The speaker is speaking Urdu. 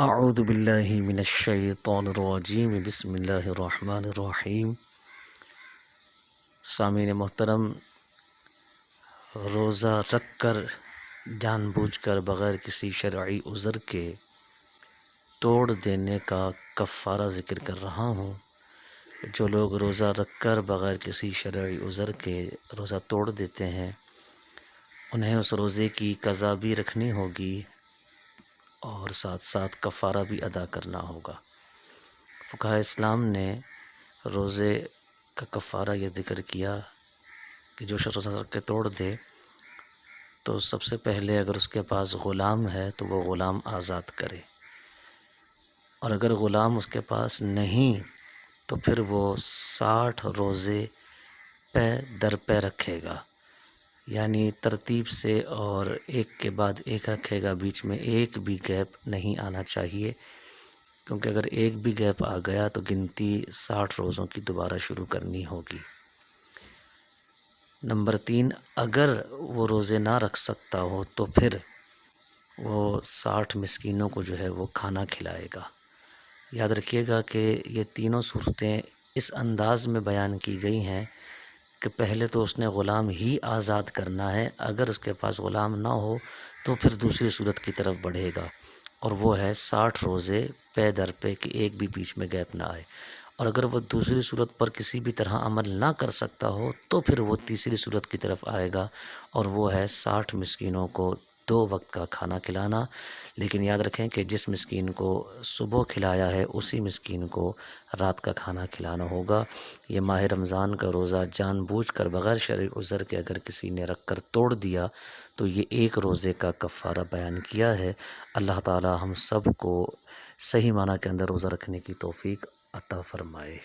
اعوذ باللہ من الشیطان الرجیم، بسم اللہ الرحمن الرحیم۔ سامعین محترم، روزہ رکھ کر جان بوجھ کر بغیر کسی شرعی عذر کے توڑ دینے کا کفارہ ذکر کر رہا ہوں۔ جو لوگ روزہ رکھ کر بغیر کسی شرعی عذر کے روزہ توڑ دیتے ہیں، انہیں اس روزے کی قضا بھی رکھنی ہوگی اور ساتھ ساتھ کفارہ بھی ادا کرنا ہوگا۔ فقہاء اسلام نے روزے کا کفارہ یہ ذکر کیا کہ جو شخص روزہ رکھ کے توڑ دے تو سب سے پہلے اگر اس کے پاس غلام ہے تو وہ غلام آزاد کرے، اور اگر غلام اس کے پاس نہیں تو پھر وہ 60 روزے پے در پے رکھے گا، یعنی ترتیب سے اور ایک کے بعد ایک رکھے گا، بیچ میں ایک بھی گیپ نہیں آنا چاہیے، کیونکہ اگر ایک بھی گیپ آ گیا تو گنتی 60 روزوں کی دوبارہ شروع کرنی ہوگی۔ نمبر 3، اگر وہ روزے نہ رکھ سکتا ہو تو پھر وہ 60 مسکینوں کو جو ہے وہ کھانا کھلائے گا۔ یاد رکھیے گا کہ یہ تینوں صورتیں اس انداز میں بیان کی گئی ہیں کہ پہلے تو اس نے غلام ہی آزاد کرنا ہے، اگر اس کے پاس غلام نہ ہو تو پھر دوسری صورت کی طرف بڑھے گا، اور وہ ہے 60 روزے پے در پے کہ ایک بھی بیچ میں گیپ نہ آئے، اور اگر وہ دوسری صورت پر کسی بھی طرح عمل نہ کر سکتا ہو تو پھر وہ تیسری صورت کی طرف آئے گا، اور وہ ہے 60 مسکینوں کو 2 وقت کا کھانا کھلانا۔ لیکن یاد رکھیں کہ جس مسکین کو صبح کھلایا ہے اسی مسکین کو رات کا کھانا کھلانا ہوگا۔ یہ ماہ رمضان کا روزہ جان بوجھ کر بغیر شرعی عذر کے اگر کسی نے رکھ کر توڑ دیا تو یہ ایک روزے کا کفارہ بیان کیا ہے۔ اللہ تعالی ہم سب کو صحیح معنی کے اندر روزہ رکھنے کی توفیق عطا فرمائے۔